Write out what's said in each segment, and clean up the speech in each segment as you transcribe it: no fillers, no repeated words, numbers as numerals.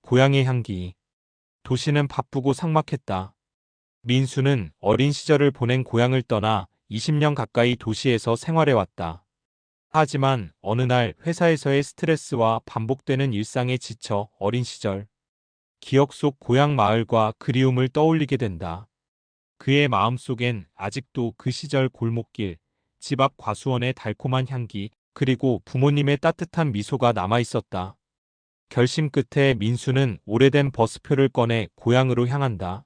고향의 향기. 도시는 바쁘고 삭막했다. 민수는 어린 시절을 보낸 고향을 떠나 20년 가까이 도시에서 생활해왔다. 하지만 어느 날 회사에서의 스트레스와 반복되는 일상에 지쳐 어린 시절, 기억 속 고향 마을과 그리움을 떠올리게 된다. 그의 마음속엔 아직도 그 시절 골목길, 집 앞 과수원의 달콤한 향기, 그리고 부모님의 따뜻한 미소가 남아 있었다. 결심 끝에 민수는 오래된 버스표를 꺼내 고향으로 향한다.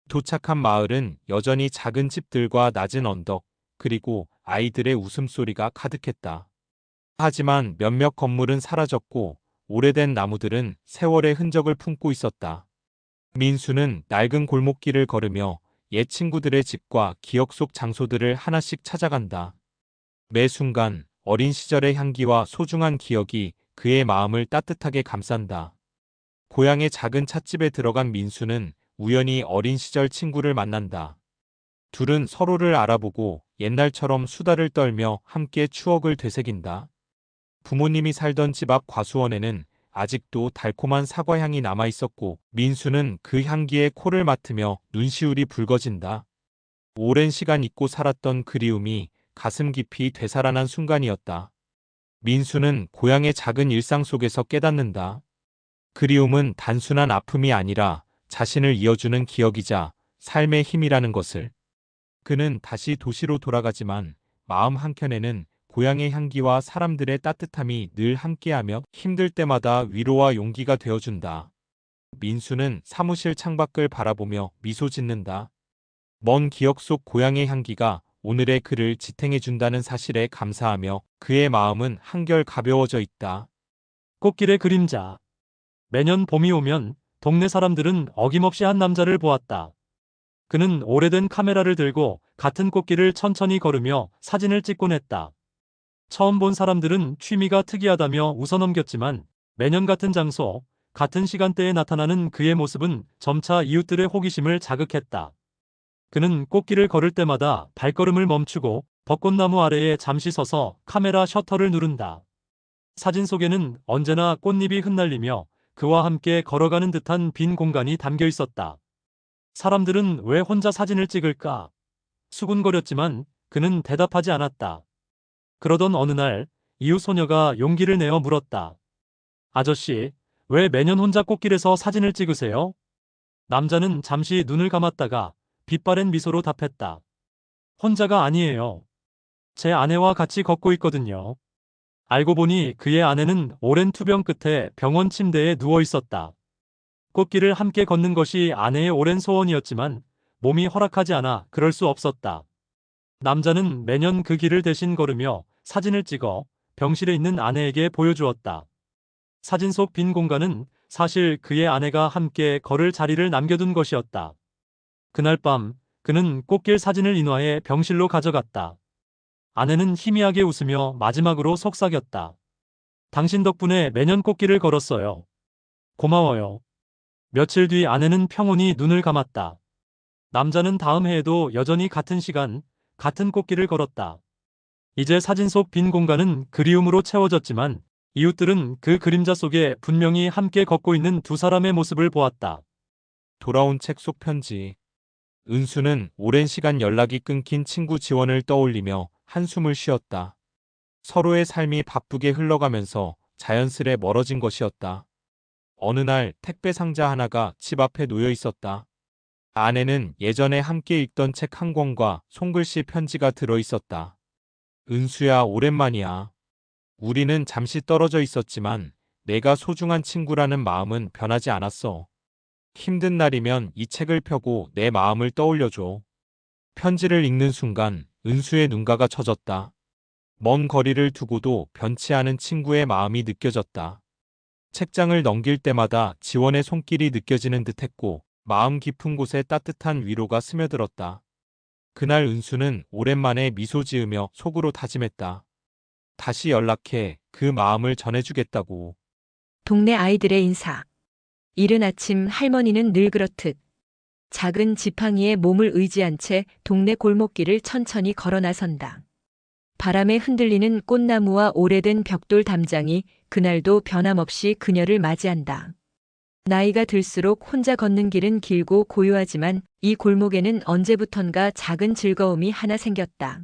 도착한 마을은 여전히 작은 집들과 낮은 언덕, 그리고 아이들의 웃음소리가 가득했다. 하지만 몇몇 건물은 사라졌고 오래된 나무들은 세월의 흔적을 품고 있었다. 민수는 낡은 골목길을 걸으며 옛 친구들의 집과 기억 속 장소들을 하나씩 찾아간다. 매 순간 어린 시절의 향기와 소중한 기억이 그의 마음을 따뜻하게 감싼다. 고향의 작은 찻집에 들어간 민수는 우연히 어린 시절 친구를 만난다. 둘은 서로를 알아보고 옛날처럼 수다를 떨며 함께 추억을 되새긴다. 부모님이 살던 집 앞 과수원에는 아직도 달콤한 사과향이 남아 있었고 민수는 그 향기에 코를 맡으며 눈시울이 붉어진다. 오랜 시간 잊고 살았던 그리움이 가슴 깊이 되살아난 순간이었다. 민수는 고향의 작은 일상 속에서 깨닫는다. 그리움은 단순한 아픔이 아니라 자신을 이어주는 기억이자 삶의 힘이라는 것을. 그는 다시 도시로 돌아가지만 마음 한켠에는 고향의 향기와 사람들의 따뜻함이 늘 함께하며 힘들 때마다 위로와 용기가 되어준다. 민수는 사무실 창밖을 바라보며 미소 짓는다. 먼 기억 속 고향의 향기가 오늘의 그를 지탱해준다는 사실에 감사하며 그의 마음은 한결 가벼워져 있다. 꽃길의 그림자. 매년 봄이 오면 동네 사람들은 어김없이 한 남자를 보았다. 그는 오래된 카메라를 들고 같은 꽃길을 천천히 걸으며 사진을 찍곤 했다. 처음 본 사람들은 취미가 특이하다며 웃어넘겼지만 매년 같은 장소, 같은 시간대에 나타나는 그의 모습은 점차 이웃들의 호기심을 자극했다. 그는 꽃길을 걸을 때마다 발걸음을 멈추고 벚꽃나무 아래에 잠시 서서 카메라 셔터를 누른다. 사진 속에는 언제나 꽃잎이 흩날리며 그와 함께 걸어가는 듯한 빈 공간이 담겨 있었다. 사람들은 왜 혼자 사진을 찍을까? 수군거렸지만 그는 대답하지 않았다. 그러던 어느 날 이웃 소녀가 용기를 내어 물었다. 아저씨, 왜 매년 혼자 꽃길에서 사진을 찍으세요? 남자는 잠시 눈을 감았다가 빛바랜 미소로 답했다. 혼자가 아니에요. 제 아내와 같이 걷고 있거든요. 알고 보니 그의 아내는 오랜 투병 끝에 병원 침대에 누워 있었다. 꽃길을 함께 걷는 것이 아내의 오랜 소원이었지만 몸이 허락하지 않아 그럴 수 없었다. 남자는 매년 그 길을 대신 걸으며 사진을 찍어 병실에 있는 아내에게 보여주었다. 사진 속 빈 공간은 사실 그의 아내가 함께 걸을 자리를 남겨둔 것이었다. 그날 밤 그는 꽃길 사진을 인화해 병실로 가져갔다. 아내는 희미하게 웃으며 마지막으로 속삭였다. 당신 덕분에 매년 꽃길을 걸었어요. 고마워요. 며칠 뒤 아내는 평온히 눈을 감았다. 남자는 다음 해에도 여전히 같은 시간, 같은 꽃길을 걸었다. 이제 사진 속 빈 공간은 그리움으로 채워졌지만 이웃들은 그 그림자 속에 분명히 함께 걷고 있는 두 사람의 모습을 보았다. 돌아온 책 속 편지. 은수는 오랜 시간 연락이 끊긴 친구 지원을 떠올리며 한숨을 쉬었다. 서로의 삶이 바쁘게 흘러가면서 자연스레 멀어진 것이었다. 어느 날 택배 상자 하나가 집 앞에 놓여 있었다. 안에는 예전에 함께 읽던 책 한 권과 손글씨 편지가 들어 있었다. 은수야, 오랜만이야. 우리는 잠시 떨어져 있었지만 내가 소중한 친구라는 마음은 변하지 않았어. 힘든 날이면 이 책을 펴고 내 마음을 떠올려줘. 편지를 읽는 순간 은수의 눈가가 처졌다. 먼 거리를 두고도 변치 않은 친구의 마음이 느껴졌다. 책장을 넘길 때마다 지원의 손길이 느껴지는 듯했고 마음 깊은 곳에 따뜻한 위로가 스며들었다. 그날 은수는 오랜만에 미소 지으며 속으로 다짐했다. 다시 연락해 그 마음을 전해주겠다고. 동네 아이들의 인사. 이른 아침 할머니는 늘 그렇듯 작은 지팡이에 몸을 의지한 채 동네 골목길을 천천히 걸어 나선다. 바람에 흔들리는 꽃나무와 오래된 벽돌 담장이 그날도 변함없이 그녀를 맞이한다. 나이가 들수록 혼자 걷는 길은 길고 고요하지만 이 골목에는 언제부턴가 작은 즐거움이 하나 생겼다.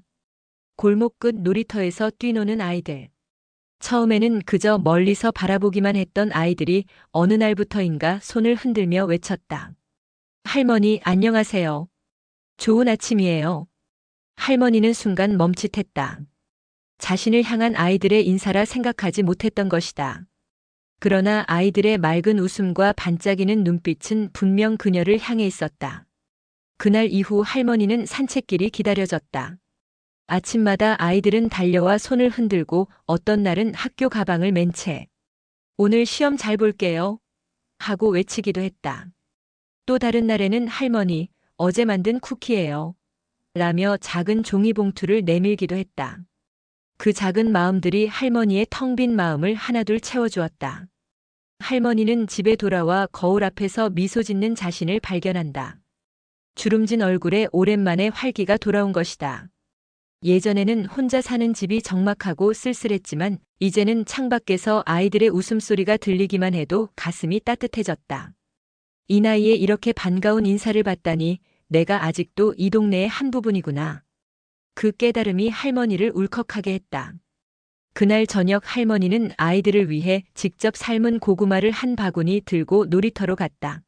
골목 끝 놀이터에서 뛰노는 아이들. 처음에는 그저 멀리서 바라보기만 했던 아이들이 어느 날부터인가 손을 흔들며 외쳤다. 할머니, 안녕하세요. 좋은 아침이에요. 할머니는 순간 멈칫했다. 자신을 향한 아이들의 인사라 생각하지 못했던 것이다. 그러나 아이들의 맑은 웃음과 반짝이는 눈빛은 분명 그녀를 향해 있었다. 그날 이후 할머니는 산책길이 기다려졌다. 아침마다 아이들은 달려와 손을 흔들고 어떤 날은 학교 가방을 맨 채 오늘 시험 잘 볼게요 하고 외치기도 했다. 또 다른 날에는 할머니, 어제 만든 쿠키예요 라며 작은 종이봉투를 내밀기도 했다. 그 작은 마음들이 할머니의 텅 빈 마음을 하나둘 채워주었다. 할머니는 집에 돌아와 거울 앞에서 미소 짓는 자신을 발견한다. 주름진 얼굴에 오랜만에 활기가 돌아온 것이다. 예전에는 혼자 사는 집이 적막하고 쓸쓸했지만 이제는 창밖에서 아이들의 웃음소리가 들리기만 해도 가슴이 따뜻해졌다. 이 나이에 이렇게 반가운 인사를 받다니 내가 아직도 이 동네의 한 부분이구나. 그 깨달음이 할머니를 울컥하게 했다. 그날 저녁 할머니는 아이들을 위해 직접 삶은 고구마를 한 바구니 들고 놀이터로 갔다.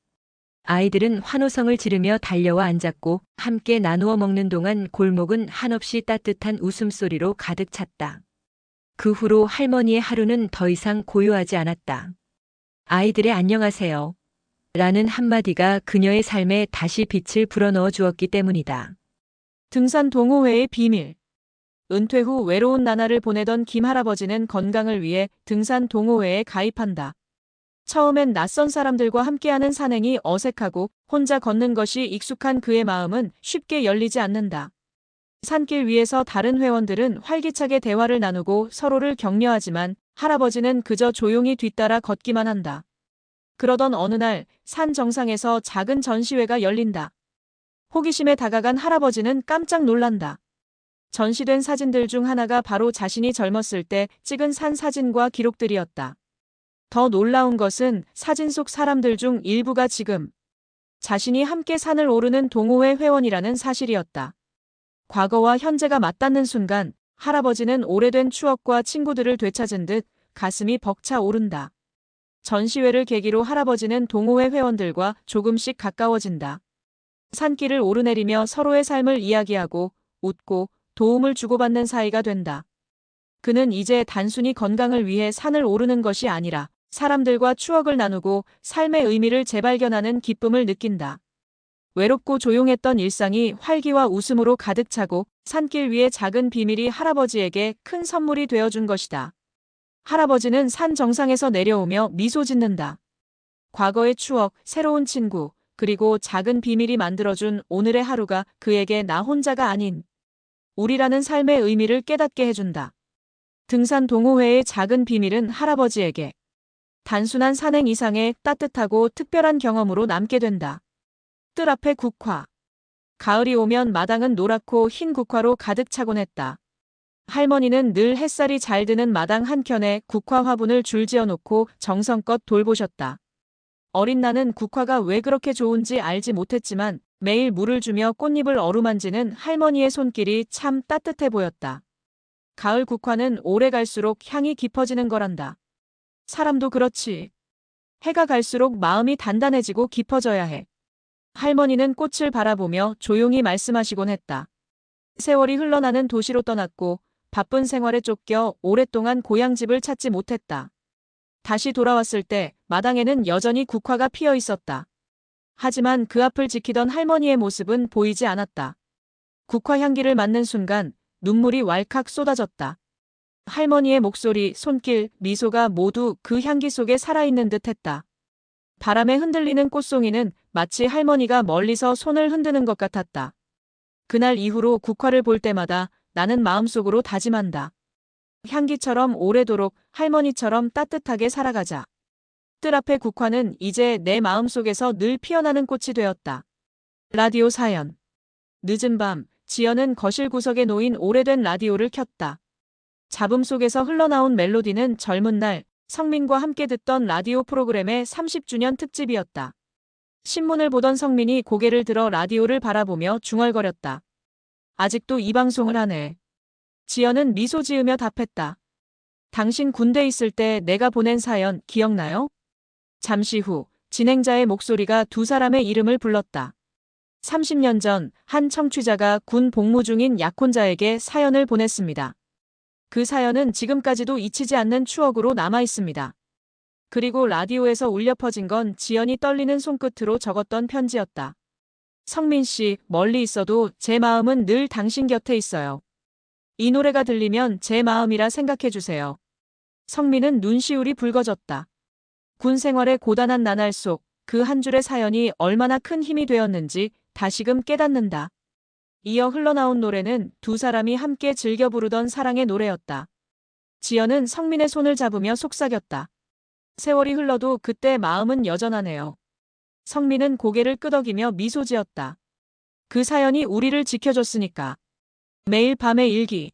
아이들은 환호성을 지르며 달려와 앉았고 함께 나누어 먹는 동안 골목은 한없이 따뜻한 웃음소리로 가득 찼다. 그 후로 할머니의 하루는 더 이상 고요하지 않았다. 아이들의 안녕하세요 라는 한마디가 그녀의 삶에 다시 빛을 불어넣어 주었기 때문이다. 등산 동호회의 비밀. 은퇴 후 외로운 나날을 보내던 김 할아버지는 건강을 위해 등산 동호회에 가입한다. 처음엔 낯선 사람들과 함께하는 산행이 어색하고 혼자 걷는 것이 익숙한 그의 마음은 쉽게 열리지 않는다. 산길 위에서 다른 회원들은 활기차게 대화를 나누고 서로를 격려하지만 할아버지는 그저 조용히 뒤따라 걷기만 한다. 그러던 어느 날 산 정상에서 작은 전시회가 열린다. 호기심에 다가간 할아버지는 깜짝 놀란다. 전시된 사진들 중 하나가 바로 자신이 젊었을 때 찍은 산 사진과 기록들이었다. 더 놀라운 것은 사진 속 사람들 중 일부가 지금 자신이 함께 산을 오르는 동호회 회원이라는 사실이었다. 과거와 현재가 맞닿는 순간 할아버지는 오래된 추억과 친구들을 되찾은 듯 가슴이 벅차 오른다. 전시회를 계기로 할아버지는 동호회 회원들과 조금씩 가까워진다. 산길을 오르내리며 서로의 삶을 이야기하고 웃고 도움을 주고받는 사이가 된다. 그는 이제 단순히 건강을 위해 산을 오르는 것이 아니라 사람들과 추억을 나누고 삶의 의미를 재발견하는 기쁨을 느낀다. 외롭고 조용했던 일상이 활기와 웃음으로 가득 차고 산길 위의 작은 비밀이 할아버지에게 큰 선물이 되어준 것이다. 할아버지는 산 정상에서 내려오며 미소 짓는다. 과거의 추억, 새로운 친구, 그리고 작은 비밀이 만들어준 오늘의 하루가 그에게 나 혼자가 아닌 우리라는 삶의 의미를 깨닫게 해준다. 등산 동호회의 작은 비밀은 할아버지에게 단순한 산행 이상의 따뜻하고 특별한 경험으로 남게 된다. 뜰 앞에 국화. 가을이 오면 마당은 노랗고 흰 국화로 가득 차곤 했다. 할머니는 늘 햇살이 잘 드는 마당 한켠에 국화 화분을 줄지어 놓고 정성껏 돌보셨다. 어린 나는 국화가 왜 그렇게 좋은지 알지 못했지만 매일 물을 주며 꽃잎을 어루만지는 할머니의 손길이 참 따뜻해 보였다. 가을 국화는 오래 갈수록 향이 깊어지는 거란다. 사람도 그렇지. 해가 갈수록 마음이 단단해지고 깊어져야 해. 할머니는 꽃을 바라보며 조용히 말씀하시곤 했다. 세월이 흘러나는 도시로 떠났고 바쁜 생활에 쫓겨 오랫동안 고향집을 찾지 못했다. 다시 돌아왔을 때 마당에는 여전히 국화가 피어 있었다. 하지만 그 앞을 지키던 할머니의 모습은 보이지 않았다. 국화 향기를 맡는 순간 눈물이 왈칵 쏟아졌다. 할머니의 목소리, 손길, 미소가 모두 그 향기 속에 살아있는 듯했다. 바람에 흔들리는 꽃송이는 마치 할머니가 멀리서 손을 흔드는 것 같았다. 그날 이후로 국화를 볼 때마다 나는 마음속으로 다짐한다. 향기처럼 오래도록 할머니처럼 따뜻하게 살아가자. 뜰 앞의 국화는 이제 내 마음속에서 늘 피어나는 꽃이 되었다. 라디오 사연. 늦은 밤, 지연은 거실 구석에 놓인 오래된 라디오를 켰다. 잡음 속에서 흘러나온 멜로디는 젊은 날 성민과 함께 듣던 라디오 프로그램의 30주년 특집이었다. 신문을 보던 성민이 고개를 들어 라디오를 바라보며 중얼거렸다. 아직도 이 방송을 하네. 지연은 미소 지으며 답했다. 당신 군대 있을 때 내가 보낸 사연 기억나요? 잠시 후 진행자의 목소리가 두 사람의 이름을 불렀다. 30년 전 한 청취자가 군 복무 중인 약혼자에게 사연을 보냈습니다. 그 사연은 지금까지도 잊히지 않는 추억으로 남아 있습니다. 그리고 라디오에서 울려 퍼진 건 지연이 떨리는 손끝으로 적었던 편지였다. 성민 씨, 멀리 있어도 제 마음은 늘 당신 곁에 있어요. 이 노래가 들리면 제 마음이라 생각해 주세요. 성민은 눈시울이 붉어졌다. 군 생활의 고단한 나날 속 그 한 줄의 사연이 얼마나 큰 힘이 되었는지 다시금 깨닫는다. 이어 흘러나온 노래는 두 사람이 함께 즐겨 부르던 사랑의 노래였다. 지연은 성민의 손을 잡으며 속삭였다. 세월이 흘러도 그때 마음은 여전하네요. 성민은 고개를 끄덕이며 미소 지었다. 그 사연이 우리를 지켜줬으니까. 매일 밤의 일기.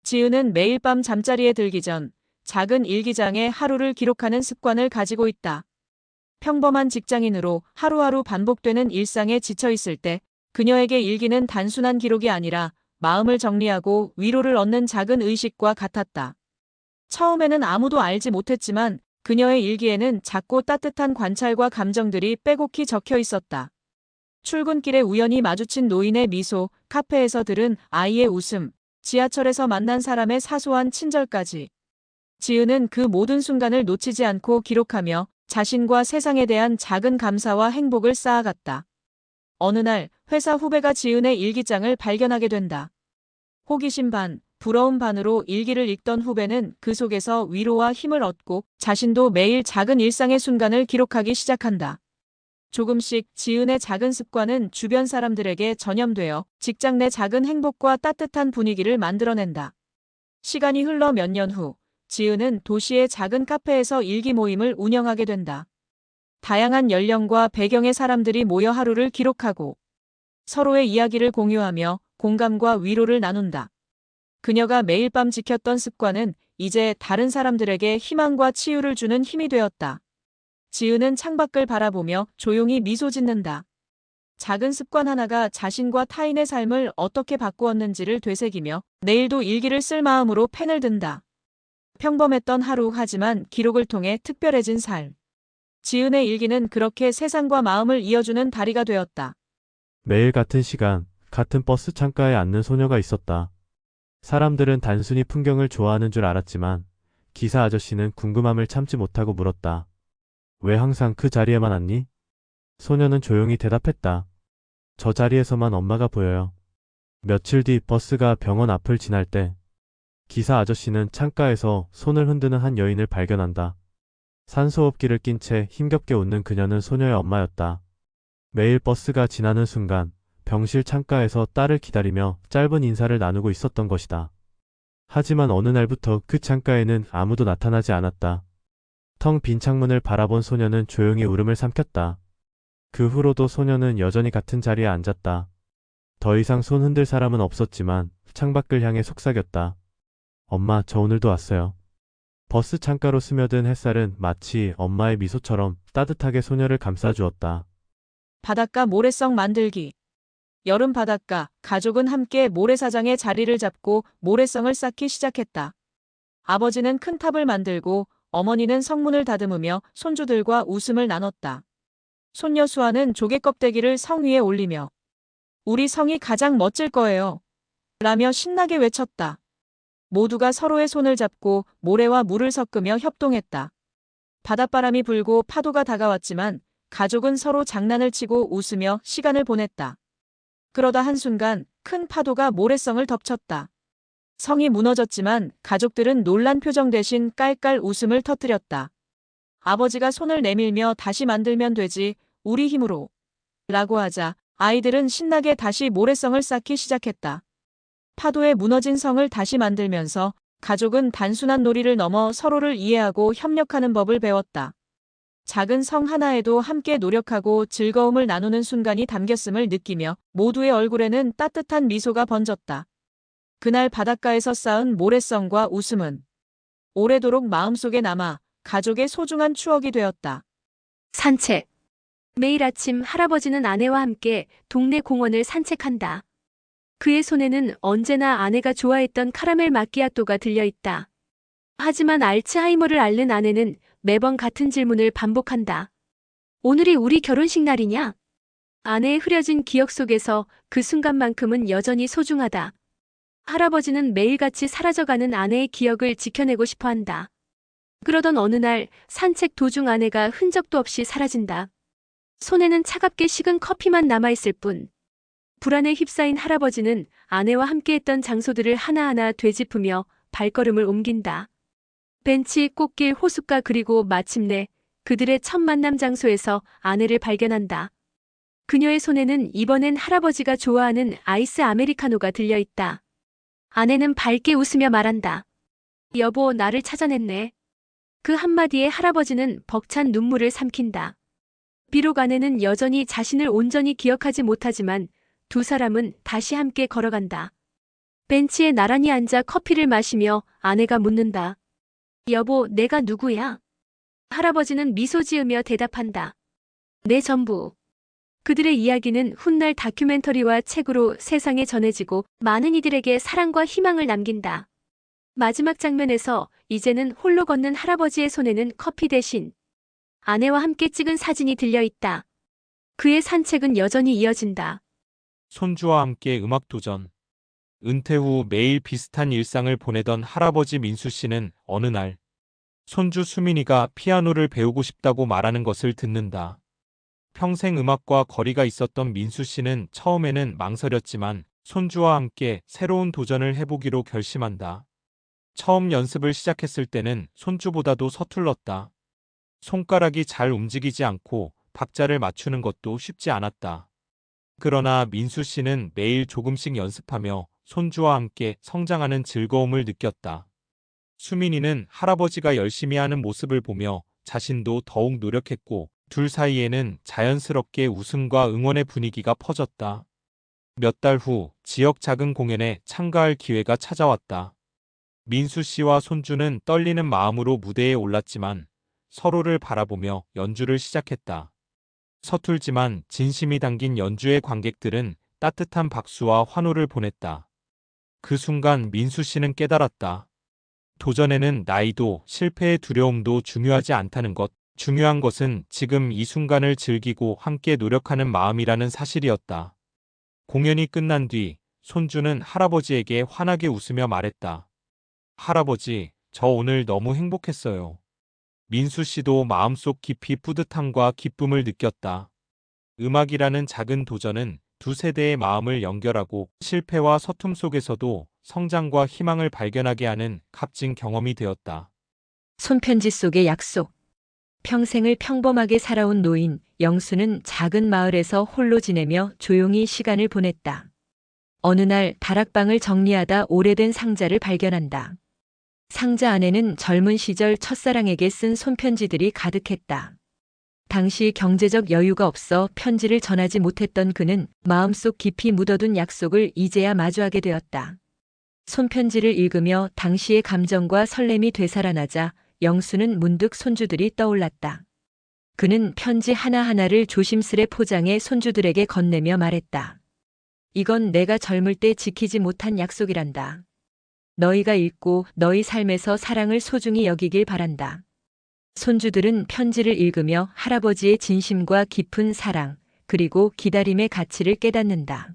지은은 매일 밤 잠자리에 들기 전 작은 일기장에 하루를 기록하는 습관을 가지고 있다. 평범한 직장인으로 하루하루 반복되는 일상에 지쳐 있을 때 그녀에게 일기는 단순한 기록이 아니라 마음을 정리하고 위로를 얻는 작은 의식과 같았다. 처음에는 아무도 알지 못했지만 그녀의 일기에는 작고 따뜻한 관찰과 감정들이 빼곡히 적혀 있었다. 출근길에 우연히 마주친 노인의 미소, 카페에서 들은 아이의 웃음, 지하철에서 만난 사람의 사소한 친절까지. 지은은 그 모든 순간을 놓치지 않고 기록하며 자신과 세상에 대한 작은 감사와 행복을 쌓아갔다. 어느 날 회사 후배가 지은의 일기장을 발견하게 된다. 호기심 반, 부러움 반으로 일기를 읽던 후배는 그 속에서 위로와 힘을 얻고 자신도 매일 작은 일상의 순간을 기록하기 시작한다. 조금씩 지은의 작은 습관은 주변 사람들에게 전염되어 직장 내 작은 행복과 따뜻한 분위기를 만들어낸다. 시간이 흘러 몇 년 후, 지은은 도시의 작은 카페에서 일기 모임을 운영하게 된다. 다양한 연령과 배경의 사람들이 모여 하루를 기록하고 서로의 이야기를 공유하며 공감과 위로를 나눈다. 그녀가 매일 밤 지켰던 습관은 이제 다른 사람들에게 희망과 치유를 주는 힘이 되었다. 지은은 창밖을 바라보며 조용히 미소 짓는다. 작은 습관 하나가 자신과 타인의 삶을 어떻게 바꾸었는지를 되새기며 내일도 일기를 쓸 마음으로 펜을 든다. 평범했던 하루 하지만 기록을 통해 특별해진 삶. 지은의 일기는 그렇게 세상과 마음을 이어주는 다리가 되었다. 매일 같은 시간, 같은 버스 창가에 앉는 소녀가 있었다. 사람들은 단순히 풍경을 좋아하는 줄 알았지만 기사 아저씨는 궁금함을 참지 못하고 물었다. 왜 항상 그 자리에만 앉니? 소녀는 조용히 대답했다. 저 자리에서만 엄마가 보여요. 며칠 뒤 버스가 병원 앞을 지날 때 기사 아저씨는 창가에서 손을 흔드는 한 여인을 발견한다. 산소호흡기를 낀 채 힘겹게 웃는 그녀는 소녀의 엄마였다. 매일 버스가 지나는 순간 병실 창가에서 딸을 기다리며 짧은 인사를 나누고 있었던 것이다. 하지만 어느 날부터 그 창가에는 아무도 나타나지 않았다. 텅 빈 창문을 바라본 소녀는 조용히 울음을 삼켰다. 그 후로도 소녀는 여전히 같은 자리에 앉았다. 더 이상 손 흔들 사람은 없었지만 창밖을 향해 속삭였다. 엄마, 저 오늘도 왔어요. 버스 창가로 스며든 햇살은 마치 엄마의 미소처럼 따뜻하게 소녀를 감싸주었다. 바닷가 모래성 만들기. 여름 바닷가, 가족은 함께 모래사장에 자리를 잡고 모래성을 쌓기 시작했다. 아버지는 큰 탑을 만들고 어머니는 성문을 다듬으며 손주들과 웃음을 나눴다. 손녀 수아는 조개 껍데기를 성 위에 올리며 우리 성이 가장 멋질 거예요. 라며 신나게 외쳤다. 모두가 서로의 손을 잡고 모래와 물을 섞으며 협동했다. 바닷바람이 불고 파도가 다가왔지만 가족은 서로 장난을 치고 웃으며 시간을 보냈다. 그러다 한순간 큰 파도가 모래성을 덮쳤다. 성이 무너졌지만 가족들은 놀란 표정 대신 깔깔 웃음을 터뜨렸다. 아버지가 손을 내밀며 다시 만들면 되지, 우리 힘으로. 라고 하자 아이들은 신나게 다시 모래성을 쌓기 시작했다. 파도에 무너진 성을 다시 만들면서 가족은 단순한 놀이를 넘어 서로를 이해하고 협력하는 법을 배웠다. 작은 성 하나에도 함께 노력하고 즐거움을 나누는 순간이 담겼음을 느끼며 모두의 얼굴에는 따뜻한 미소가 번졌다. 그날 바닷가에서 쌓은 모래성과 웃음은 오래도록 마음속에 남아 가족의 소중한 추억이 되었다. 산책. 매일 아침 할아버지는 아내와 함께 동네 공원을 산책한다. 그의 손에는 언제나 아내가 좋아했던 카라멜 마끼아또가 들려있다. 하지만 알츠하이머를 앓는 아내는 매번 같은 질문을 반복한다. 오늘이 우리 결혼식 날이냐? 아내의 흐려진 기억 속에서 그 순간만큼은 여전히 소중하다. 할아버지는 매일같이 사라져가는 아내의 기억을 지켜내고 싶어 한다. 그러던 어느 날 산책 도중 아내가 흔적도 없이 사라진다. 손에는 차갑게 식은 커피만 남아있을 뿐. 불안에 휩싸인 할아버지는 아내와 함께했던 장소들을 하나하나 되짚으며 발걸음을 옮긴다. 벤치, 꽃길, 호숫가 그리고 마침내 그들의 첫 만남 장소에서 아내를 발견한다. 그녀의 손에는 이번엔 할아버지가 좋아하는 아이스 아메리카노가 들려있다. 아내는 밝게 웃으며 말한다. 여보, 나를 찾아냈네. 그 한마디에 할아버지는 벅찬 눈물을 삼킨다. 비록 아내는 여전히 자신을 온전히 기억하지 못하지만 두 사람은 다시 함께 걸어간다. 벤치에 나란히 앉아 커피를 마시며 아내가 묻는다. 여보, 내가 누구야? 할아버지는 미소 지으며 대답한다. 내 전부. 그들의 이야기는 훗날 다큐멘터리와 책으로 세상에 전해지고 많은 이들에게 사랑과 희망을 남긴다. 마지막 장면에서 이제는 홀로 걷는 할아버지의 손에는 커피 대신 아내와 함께 찍은 사진이 들려있다. 그의 산책은 여전히 이어진다. 손주와 함께 음악 도전. 은퇴 후 매일 비슷한 일상을 보내던 할아버지 민수 씨는 어느 날 손주 수민이가 피아노를 배우고 싶다고 말하는 것을 듣는다. 평생 음악과 거리가 있었던 민수 씨는 처음에는 망설였지만 손주와 함께 새로운 도전을 해보기로 결심한다. 처음 연습을 시작했을 때는 손주보다도 서툴렀다. 손가락이 잘 움직이지 않고 박자를 맞추는 것도 쉽지 않았다. 그러나 민수 씨는 매일 조금씩 연습하며 손주와 함께 성장하는 즐거움을 느꼈다. 수민이는 할아버지가 열심히 하는 모습을 보며 자신도 더욱 노력했고 둘 사이에는 자연스럽게 웃음과 응원의 분위기가 퍼졌다. 몇 달 후 지역 작은 공연에 참가할 기회가 찾아왔다. 민수 씨와 손주는 떨리는 마음으로 무대에 올랐지만 서로를 바라보며 연주를 시작했다. 서툴지만 진심이 담긴 연주의 관객들은 따뜻한 박수와 환호를 보냈다. 그 순간 민수 씨는 깨달았다. 도전에는 나이도 실패의 두려움도 중요하지 않다는 것, 중요한 것은 지금 이 순간을 즐기고 함께 노력하는 마음이라는 사실이었다. 공연이 끝난 뒤 손주는 할아버지에게 환하게 웃으며 말했다. 할아버지, 저 오늘 너무 행복했어요. 민수 씨도 마음속 깊이 뿌듯함과 기쁨을 느꼈다. 음악이라는 작은 도전은 두 세대의 마음을 연결하고 실패와 서툼 속에서도 성장과 희망을 발견하게 하는 값진 경험이 되었다. 손편지 속의 약속. 평생을 평범하게 살아온 노인 영수는 작은 마을에서 홀로 지내며 조용히 시간을 보냈다. 어느 날 다락방을 정리하다 오래된 상자를 발견한다. 상자 안에는 젊은 시절 첫사랑에게 쓴 손편지들이 가득했다. 당시 경제적 여유가 없어 편지를 전하지 못했던 그는 마음속 깊이 묻어둔 약속을 이제야 마주하게 되었다. 손편지를 읽으며 당시의 감정과 설렘이 되살아나자 영수는 문득 손주들이 떠올랐다. 그는 편지 하나하나를 조심스레 포장해 손주들에게 건네며 말했다. 이건 내가 젊을 때 지키지 못한 약속이란다. 너희가 읽고 너희 삶에서 사랑을 소중히 여기길 바란다. 손주들은 편지를 읽으며 할아버지의 진심과 깊은 사랑, 그리고 기다림의 가치를 깨닫는다.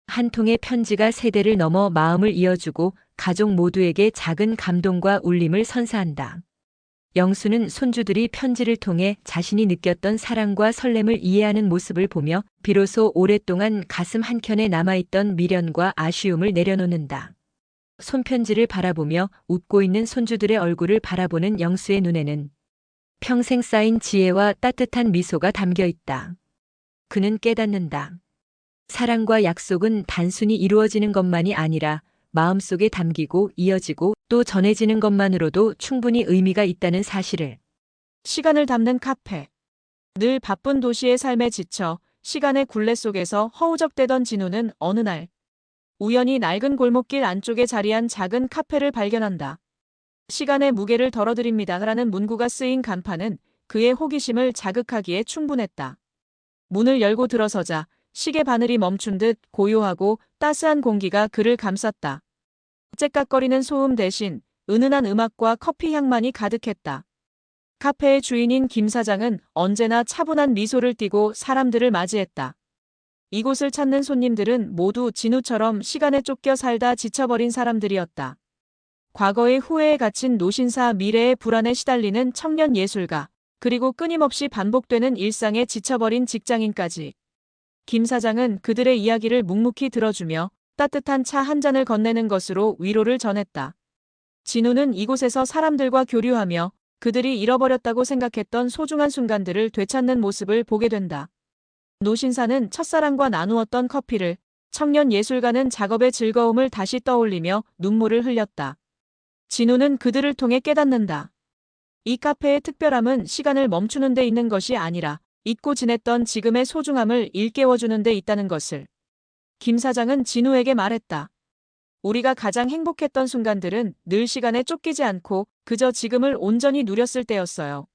한 통의 편지가 세대를 넘어 마음을 이어주고 가족 모두에게 작은 감동과 울림을 선사한다. 영수는 손주들이 편지를 통해 자신이 느꼈던 사랑과 설렘을 이해하는 모습을 보며 비로소 오랫동안 가슴 한켠에 남아있던 미련과 아쉬움을 내려놓는다. 손편지를 바라보며 웃고 있는 손주들의 얼굴을 바라보는 영수의 눈에는 평생 쌓인 지혜와 따뜻한 미소가 담겨 있다. 그는 깨닫는다. 사랑과 약속은 단순히 이루어지는 것만이 아니라 마음속에 담기고 이어지고 또 전해지는 것만으로도 충분히 의미가 있다는 사실을. 시간을 담는 카페. 늘 바쁜 도시의 삶에 지쳐 시간의 굴레 속에서 허우적대던 진우는 어느 날 우연히 낡은 골목길 안쪽에 자리한 작은 카페를 발견한다. 시간의 무게를 덜어드립니다라는 문구가 쓰인 간판은 그의 호기심을 자극하기에 충분했다. 문을 열고 들어서자 시계 바늘이 멈춘 듯 고요하고 따스한 공기가 그를 감쌌다. 째깍거리는 소음 대신 은은한 음악과 커피 향만이 가득했다. 카페의 주인인 김 사장은 언제나 차분한 미소를 띠고 사람들을 맞이했다. 이곳을 찾는 손님들은 모두 진우처럼 시간에 쫓겨 살다 지쳐버린 사람들이었다. 과거의 후회에 갇힌 노신사, 미래의 불안에 시달리는 청년 예술가, 그리고 끊임없이 반복되는 일상에 지쳐버린 직장인까지. 김 사장은 그들의 이야기를 묵묵히 들어주며 따뜻한 차 한 잔을 건네는 것으로 위로를 전했다. 진우는 이곳에서 사람들과 교류하며 그들이 잃어버렸다고 생각했던 소중한 순간들을 되찾는 모습을 보게 된다. 노신사는 첫사랑과 나누었던 커피를, 청년 예술가는 작업의 즐거움을 다시 떠올리며 눈물을 흘렸다. 진우는 그들을 통해 깨닫는다. 이 카페의 특별함은 시간을 멈추는 데 있는 것이 아니라 잊고 지냈던 지금의 소중함을 일깨워주는 데 있다는 것을. 김 사장은 진우에게 말했다. 우리가 가장 행복했던 순간들은 늘 시간에 쫓기지 않고 그저 지금을 온전히 누렸을 때였어요.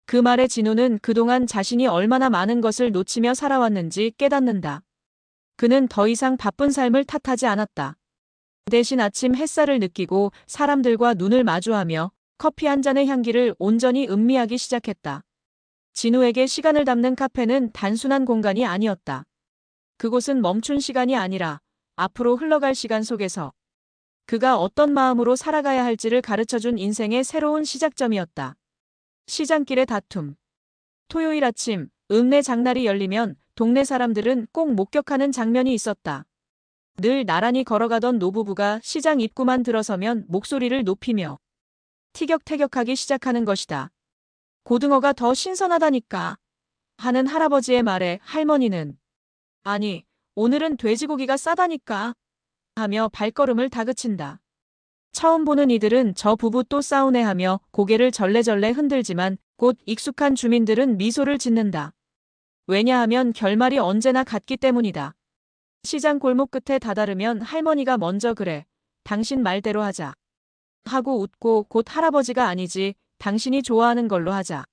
그 말에 진우는 그동안 자신이 얼마나 많은 것을 놓치며 살아왔는지 깨닫는다. 그는 더 이상 바쁜 삶을 탓하지 않았다. 대신 아침 햇살을 느끼고 사람들과 눈을 마주하며 커피 한 잔의 향기를 온전히 음미하기 시작했다. 진우에게 시간을 담는 카페는 단순한 공간이 아니었다. 그곳은 멈춘 시간이 아니라 앞으로 흘러갈 시간 속에서 그가 어떤 마음으로 살아가야 할지를 가르쳐준 인생의 새로운 시작점이었다. 시장길의 다툼. 토요일 아침, 읍내 장날이 열리면 동네 사람들은 꼭 목격하는 장면이 있었다. 늘 나란히 걸어가던 노부부가 시장 입구만 들어서면 목소리를 높이며 티격태격하기 시작하는 것이다. 고등어가 더 신선하다니까 하는 할아버지의 말에 할머니는 아니, 오늘은 돼지고기가 싸다니까 하며 발걸음을 다그친다. 처음 보는 이들은 저 부부 또 싸우네 하며 고개를 절레절레 흔들지만 곧 익숙한 주민들은 미소를 짓는다. 왜냐하면 결말이 언제나 같기 때문이다. 시장 골목 끝에 다다르면 할머니가 먼저 그래, 당신 말대로 하자 하고 웃고 곧 할아버지가 아니지, 당신이 좋아하는 걸로 하자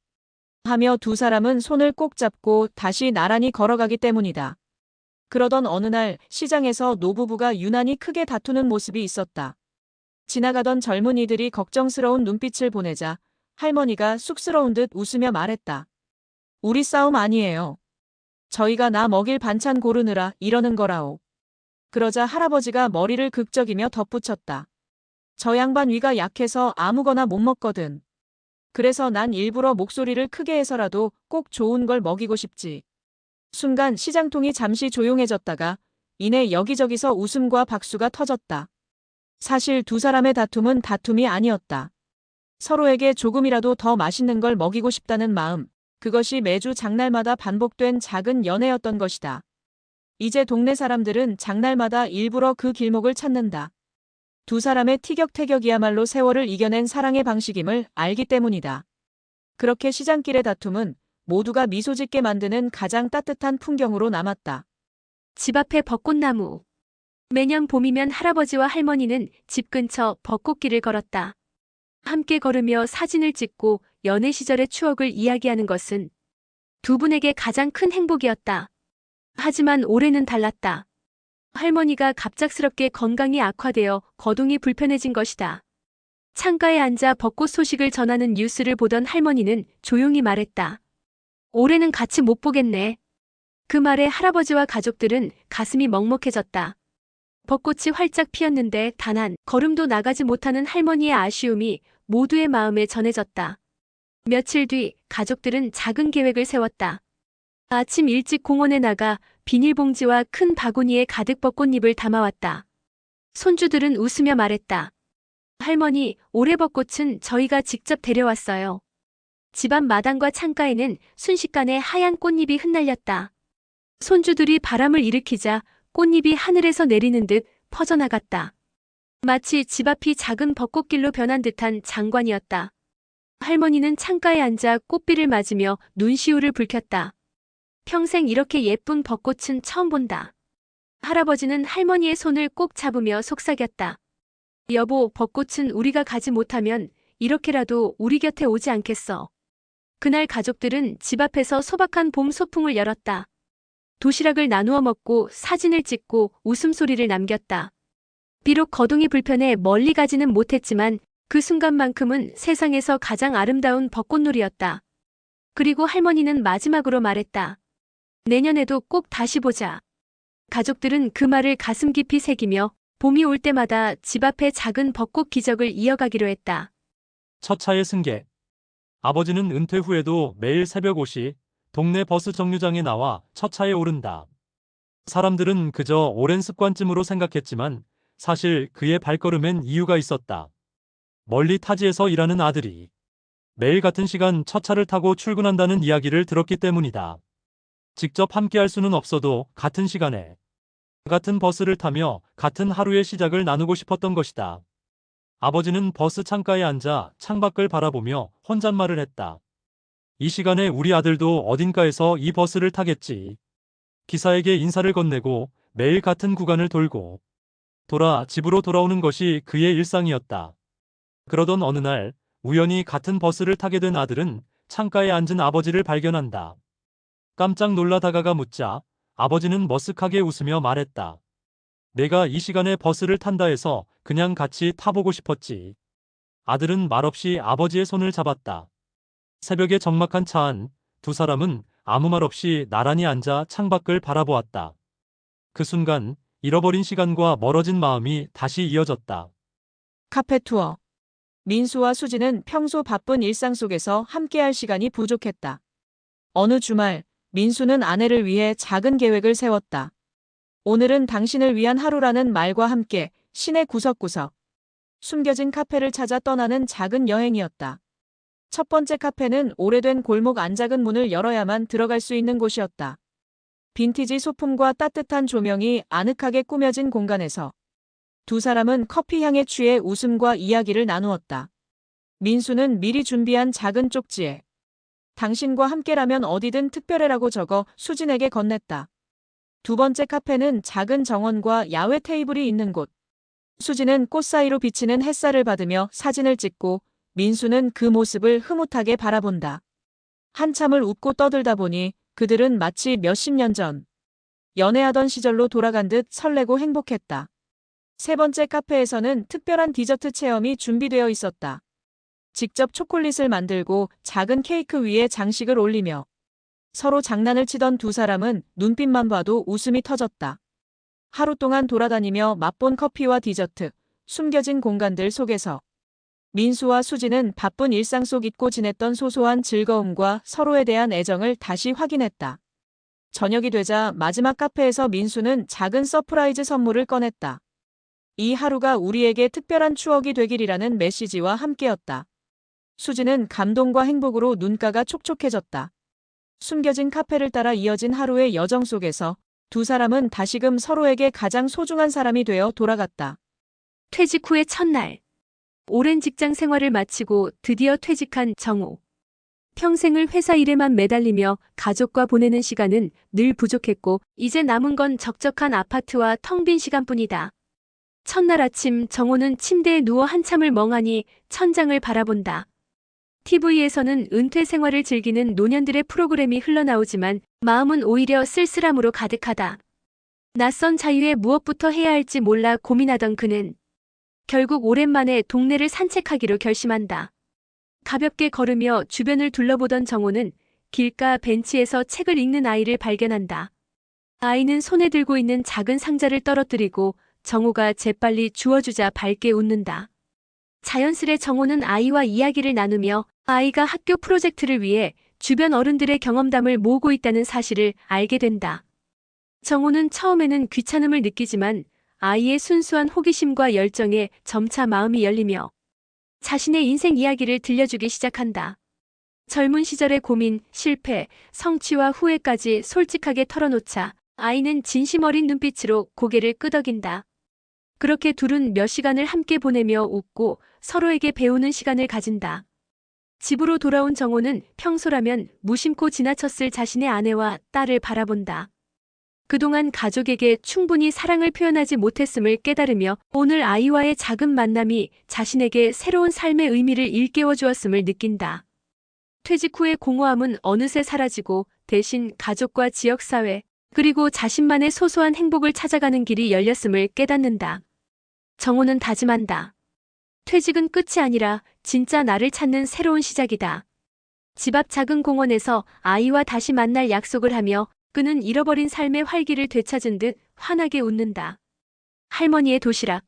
하며 두 사람은 손을 꼭 잡고 다시 나란히 걸어가기 때문이다. 그러던 어느 날 시장에서 노부부가 유난히 크게 다투는 모습이 있었다. 지나가던 젊은이들이 걱정스러운 눈빛을 보내자 할머니가 쑥스러운 듯 웃으며 말했다. 우리 싸움 아니에요. 저희가 나 먹일 반찬 고르느라 이러는 거라오. 그러자 할아버지가 머리를 극적이며 덧붙였다. 저 양반 위가 약해서 아무거나 못 먹거든. 그래서 난 일부러 목소리를 크게 해서라도 꼭 좋은 걸 먹이고 싶지. 순간 시장통이 잠시 조용해졌다가 이내 여기저기서 웃음과 박수가 터졌다. 사실 두 사람의 다툼은 다툼이 아니었다. 서로에게 조금이라도 더 맛있는 걸 먹이고 싶다는 마음, 그것이 매주 장날마다 반복된 작은 연애였던 것이다. 이제 동네 사람들은 장날마다 일부러 그 길목을 찾는다. 두 사람의 티격태격이야말로 세월을 이겨낸 사랑의 방식임을 알기 때문이다. 그렇게 시장길의 다툼은 모두가 미소 짓게 만드는 가장 따뜻한 풍경으로 남았다. 집 앞에 벚꽃나무. 매년 봄이면 할아버지와 할머니는 집 근처 벚꽃길을 걸었다. 함께 걸으며 사진을 찍고 연애 시절의 추억을 이야기하는 것은 두 분에게 가장 큰 행복이었다. 하지만 올해는 달랐다. 할머니가 갑작스럽게 건강이 악화되어 거동이 불편해진 것이다. 창가에 앉아 벚꽃 소식을 전하는 뉴스를 보던 할머니는 조용히 말했다. 올해는 같이 못 보겠네. 그 말에 할아버지와 가족들은 가슴이 먹먹해졌다. 벚꽃이 활짝 피었는데 단 한 걸음도 나가지 못하는 할머니의 아쉬움이 모두의 마음에 전해졌다. 며칠 뒤 가족들은 작은 계획을 세웠다. 아침 일찍 공원에 나가 비닐봉지와 큰 바구니에 가득 벚꽃잎을 담아왔다. 손주들은 웃으며 말했다. 할머니, 올해 벚꽃은 저희가 직접 데려왔어요. 집안 마당과 창가에는 순식간에 하얀 꽃잎이 흩날렸다. 손주들이 바람을 일으키자 꽃잎이 하늘에서 내리는 듯 퍼져나갔다. 마치 집 앞이 작은 벚꽃길로 변한 듯한 장관이었다. 할머니는 창가에 앉아 꽃비를 맞으며 눈시울을 붉혔다. 평생 이렇게 예쁜 벚꽃은 처음 본다. 할아버지는 할머니의 손을 꼭 잡으며 속삭였다. 여보, 벚꽃은 우리가 가지 못하면 이렇게라도 우리 곁에 오지 않겠어. 그날 가족들은 집 앞에서 소박한 봄 소풍을 열었다. 도시락을 나누어 먹고 사진을 찍고 웃음소리를 남겼다. 비록 거동이 불편해 멀리 가지는 못했지만 그 순간만큼은 세상에서 가장 아름다운 벚꽃놀이였다. 그리고 할머니는 마지막으로 말했다. 내년에도 꼭 다시 보자. 가족들은 그 말을 가슴 깊이 새기며 봄이 올 때마다 집 앞에 작은 벚꽃 기적을 이어가기로 했다. 첫 차의 승객. 아버지는 은퇴 후에도 매일 새벽 5시 동네 버스 정류장에 나와 첫 차에 오른다. 사람들은 그저 오랜 습관쯤으로 생각했지만 사실 그의 발걸음엔 이유가 있었다. 멀리 타지에서 일하는 아들이 매일 같은 시간 첫 차를 타고 출근한다는 이야기를 들었기 때문이다. 직접 함께할 수는 없어도 같은 시간에 같은 버스를 타며 같은 하루의 시작을 나누고 싶었던 것이다. 아버지는 버스 창가에 앉아 창밖을 바라보며 혼잣말을 했다. 이 시간에 우리 아들도 어딘가에서 이 버스를 타겠지. 기사에게 인사를 건네고 매일 같은 구간을 돌고 집으로 돌아오는 것이 그의 일상이었다. 그러던 어느 날 우연히 같은 버스를 타게 된 아들은 창가에 앉은 아버지를 발견한다. 깜짝 놀라 다가가 묻자 아버지는 머쓱하게 웃으며 말했다. 내가 이 시간에 버스를 탄다 해서 그냥 같이 타보고 싶었지. 아들은 말없이 아버지의 손을 잡았다. 새벽의 적막한 차 안, 두 사람은 아무 말 없이 나란히 앉아 창밖을 바라보았다. 그 순간 잃어버린 시간과 멀어진 마음이 다시 이어졌다. 카페 투어. 민수와 수지는 평소 바쁜 일상 속에서 함께할 시간이 부족했다. 어느 주말, 민수는 아내를 위해 작은 계획을 세웠다. 오늘은 당신을 위한 하루라는 말과 함께 시내 구석구석, 숨겨진 카페를 찾아 떠나는 작은 여행이었다. 첫 번째 카페는 오래된 골목 안작은 문을 열어야만 들어갈 수 있는 곳이었다. 빈티지 소품과 따뜻한 조명이 아늑하게 꾸며진 공간에서 두 사람은 커피 향에 취해 웃음과 이야기를 나누었다. 민수는 미리 준비한 작은 쪽지에 당신과 함께라면 어디든 특별해라고 적어 수진에게 건넸다. 두 번째 카페는 작은 정원과 야외 테이블이 있는 곳. 수진은 꽃 사이로 비치는 햇살을 받으며 사진을 찍고 민수는 그 모습을 흐뭇하게 바라본다. 한참을 웃고 떠들다 보니 그들은 마치 몇십 년 전 연애하던 시절로 돌아간 듯 설레고 행복했다. 세 번째 카페에서는 특별한 디저트 체험이 준비되어 있었다. 직접 초콜릿을 만들고 작은 케이크 위에 장식을 올리며 서로 장난을 치던 두 사람은 눈빛만 봐도 웃음이 터졌다. 하루 동안 돌아다니며 맛본 커피와 디저트, 숨겨진 공간들 속에서 민수와 수지는 바쁜 일상 속 잊고 지냈던 소소한 즐거움과 서로에 대한 애정을 다시 확인했다. 저녁이 되자 마지막 카페에서 민수는 작은 서프라이즈 선물을 꺼냈다. 이 하루가 우리에게 특별한 추억이 되기리라는 메시지와 함께였다. 수지는 감동과 행복으로 눈가가 촉촉해졌다. 숨겨진 카페를 따라 이어진 하루의 여정 속에서 두 사람은 다시금 서로에게 가장 소중한 사람이 되어 돌아갔다. 퇴직 후의 첫날. 오랜 직장 생활을 마치고 드디어 퇴직한 정호. 평생을 회사 일에만 매달리며 가족과 보내는 시간은 늘 부족했고 이제 남은 건 적적한 아파트와 텅 빈 시간뿐이다. 첫날 아침 정호는 침대에 누워 한참을 멍하니 천장을 바라본다. TV에서는 은퇴 생활을 즐기는 노년들의 프로그램이 흘러나오지만 마음은 오히려 쓸쓸함으로 가득하다. 낯선 자유에 무엇부터 해야 할지 몰라 고민하던 그는 결국 오랜만에 동네를 산책하기로 결심한다. 가볍게 걸으며 주변을 둘러보던 정호는 길가 벤치에서 책을 읽는 아이를 발견한다. 아이는 손에 들고 있는 작은 상자를 떨어뜨리고 정호가 재빨리 주워주자 밝게 웃는다. 자연스레 정호는 아이와 이야기를 나누며 아이가 학교 프로젝트를 위해 주변 어른들의 경험담을 모으고 있다는 사실을 알게 된다. 정호는 처음에는 귀찮음을 느끼지만 아이의 순수한 호기심과 열정에 점차 마음이 열리며 자신의 인생 이야기를 들려주기 시작한다. 젊은 시절의 고민, 실패, 성취와 후회까지 솔직하게 털어놓자 아이는 진심 어린 눈빛으로 고개를 끄덕인다. 그렇게 둘은 몇 시간을 함께 보내며 웃고 서로에게 배우는 시간을 가진다. 집으로 돌아온 정호는 평소라면 무심코 지나쳤을 자신의 아내와 딸을 바라본다. 그동안 가족에게 충분히 사랑을 표현하지 못했음을 깨달으며 오늘 아이와의 작은 만남이 자신에게 새로운 삶의 의미를 일깨워 주었음을 느낀다. 퇴직 후의 공허함은 어느새 사라지고 대신 가족과 지역사회, 그리고 자신만의 소소한 행복을 찾아가는 길이 열렸음을 깨닫는다. 정호는 다짐한다. 퇴직은 끝이 아니라 진짜 나를 찾는 새로운 시작이다. 집 앞 작은 공원에서 아이와 다시 만날 약속을 하며 그는 잃어버린 삶의 활기를 되찾은 듯 환하게 웃는다. 할머니의 도시락.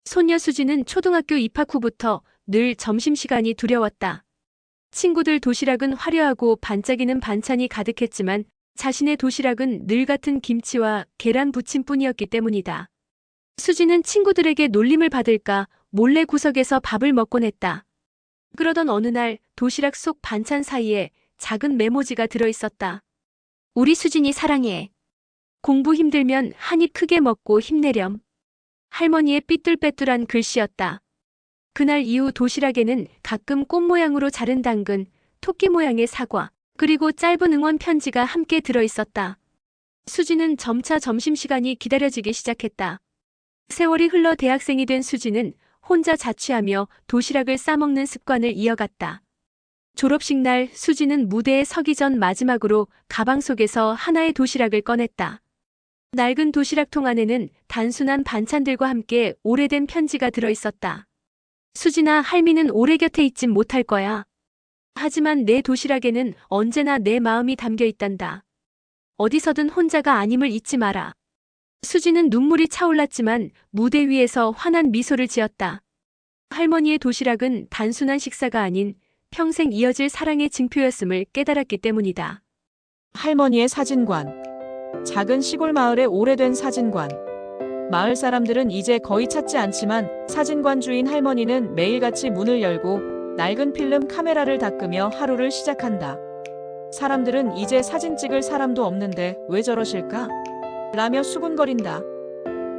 손녀 수지는 초등학교 입학 후부터 늘 점심시간이 두려웠다. 친구들 도시락은 화려하고 반짝이는 반찬이 가득했지만 자신의 도시락은 늘 같은 김치와 계란 부침뿐이었기 때문이다. 수지는 친구들에게 놀림을 받을까 몰래 구석에서 밥을 먹곤 했다. 그러던 어느 날 도시락 속 반찬 사이에 작은 메모지가 들어있었다. 우리 수진이 사랑해. 공부 힘들면 한 입 크게 먹고 힘내렴. 할머니의 삐뚤빼뚤한 글씨였다. 그날 이후 도시락에는 가끔 꽃 모양으로 자른 당근, 토끼 모양의 사과, 그리고 짧은 응원 편지가 함께 들어있었다. 수지는 점차 점심시간이 기다려지기 시작했다. 세월이 흘러 대학생이 된 수지는 혼자 자취하며 도시락을 싸먹는 습관을 이어갔다. 졸업식 날 수지는 무대에 서기 전 마지막으로 가방 속에서 하나의 도시락을 꺼냈다. 낡은 도시락통 안에는 단순한 반찬들과 함께 오래된 편지가 들어있었다. 수지나 할미는 오래 곁에 있진 못할 거야. 하지만 내 도시락에는 언제나 내 마음이 담겨 있단다. 어디서든 혼자가 아님을 잊지 마라. 수지는 눈물이 차올랐지만 무대 위에서 환한 미소를 지었다. 할머니의 도시락은 단순한 식사가 아닌 평생 이어질 사랑의 징표였음을 깨달았기 때문이다. 할머니의 사진관. 작은 시골 마을의 오래된 사진관. 마을 사람들은 이제 거의 찾지 않지만 사진관 주인 할머니는 매일같이 문을 열고 낡은 필름 카메라를 닦으며 하루를 시작한다. 사람들은 이제 사진 찍을 사람도 없는데 왜 저러실까? 라며 수군거린다.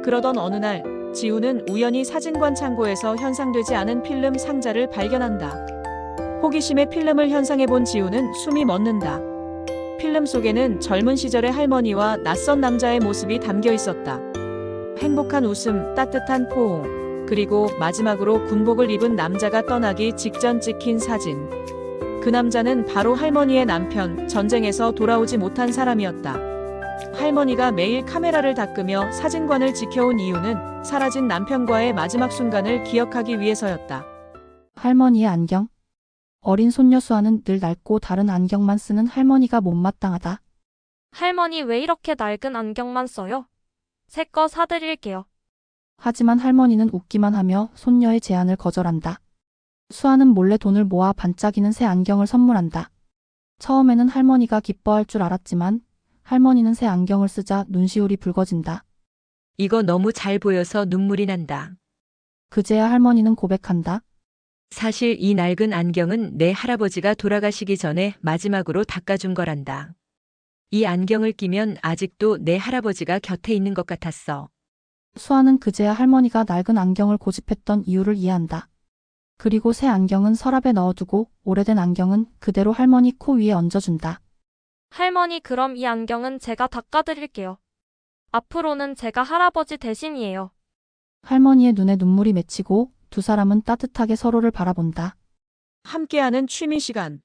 그러던 어느 날 지우는 우연히 사진관 창고에서 현상되지 않은 필름 상자를 발견한다. 호기심에 필름을 현상해본 지우는 숨이 멎는다. 필름 속에는 젊은 시절의 할머니와 낯선 남자의 모습이 담겨 있었다. 행복한 웃음, 따뜻한 포옹, 그리고 마지막으로 군복을 입은 남자가 떠나기 직전 찍힌 사진. 그 남자는 바로 할머니의 남편, 전쟁에서 돌아오지 못한 사람이었다. 할머니가 매일 카메라를 닦으며 사진관을 지켜온 이유는 사라진 남편과의 마지막 순간을 기억하기 위해서였다. 할머니의 안경. 어린 손녀 수아는 늘 낡고 다른 안경만 쓰는 할머니가 못마땅하다. 할머니 왜 이렇게 낡은 안경만 써요? 새 거 사드릴게요. 하지만 할머니는 웃기만 하며 손녀의 제안을 거절한다. 수아는 몰래 돈을 모아 반짝이는 새 안경을 선물한다. 처음에는 할머니가 기뻐할 줄 알았지만 할머니는 새 안경을 쓰자 눈시울이 붉어진다. 이거 너무 잘 보여서 눈물이 난다. 그제야 할머니는 고백한다. 사실 이 낡은 안경은 내 할아버지가 돌아가시기 전에 마지막으로 닦아준 거란다. 이 안경을 끼면 아직도 내 할아버지가 곁에 있는 것 같았어. 수아는 그제야 할머니가 낡은 안경을 고집했던 이유를 이해한다. 그리고 새 안경은 서랍에 넣어두고 오래된 안경은 그대로 할머니 코 위에 얹어준다. 할머니 그럼 이 안경은 제가 닦아드릴게요. 앞으로는 제가 할아버지 대신이에요. 할머니의 눈에 눈물이 맺히고 두 사람은 따뜻하게 서로를 바라본다. 함께하는 취미 시간.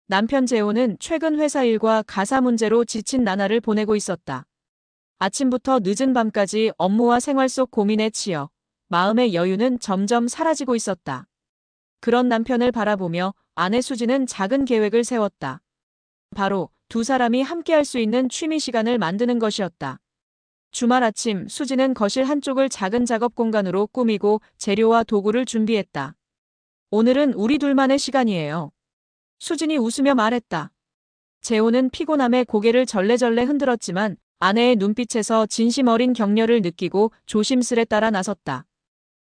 남편 재호는 최근 회사 일과 가사 문제로 지친 나날을 보내고 있었다. 아침부터 늦은 밤까지 업무와 생활 속 고민에 치여 마음의 여유는 점점 사라지고 있었다. 그런 남편을 바라보며 아내 수지는 작은 계획을 세웠다. 바로 두 사람이 함께할 수 있는 취미 시간을 만드는 것이었다. 주말 아침 수지는 거실 한쪽을 작은 작업 공간으로 꾸미고 재료와 도구를 준비했다. 오늘은 우리 둘만의 시간이에요. 수진이 웃으며 말했다. 재호는 피곤함에 고개를 절레절레 흔들었지만 아내의 눈빛에서 진심 어린 격려를 느끼고 조심스레 따라 나섰다.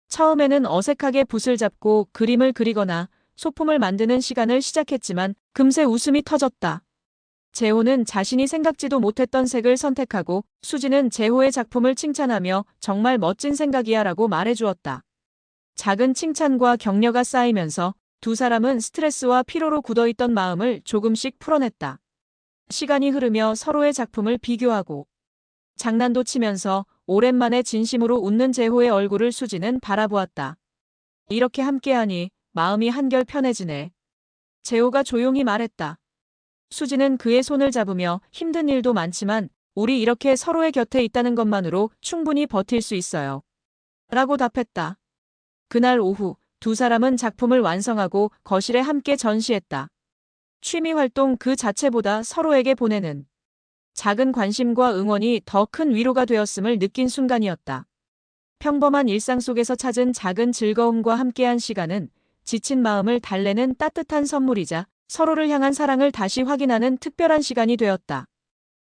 처음에는 어색하게 붓을 잡고 그림을 그리거나 소품을 만드는 시간을 시작했지만 금세 웃음이 터졌다. 재호는 자신이 생각지도 못했던 색을 선택하고 수지는 재호의 작품을 칭찬하며 정말 멋진 생각이야 라고 말해주었다. 작은 칭찬과 격려가 쌓이면서 두 사람은 스트레스와 피로로 굳어있던 마음을 조금씩 풀어냈다. 시간이 흐르며 서로의 작품을 비교하고 장난도 치면서 오랜만에 진심으로 웃는 재호의 얼굴을 수지는 바라보았다. 이렇게 함께하니 마음이 한결 편해지네. 재호가 조용히 말했다. 수지는 그의 손을 잡으며 힘든 일도 많지만 우리 이렇게 서로의 곁에 있다는 것만으로 충분히 버틸 수 있어요. 라고 답했다. 그날 오후 두 사람은 작품을 완성하고 거실에 함께 전시했다. 취미 활동 그 자체보다 서로에게 보내는 작은 관심과 응원이 더 큰 위로가 되었음을 느낀 순간이었다. 평범한 일상 속에서 찾은 작은 즐거움과 함께한 시간은 지친 마음을 달래는 따뜻한 선물이자 서로를 향한 사랑을 다시 확인하는 특별한 시간이 되었다.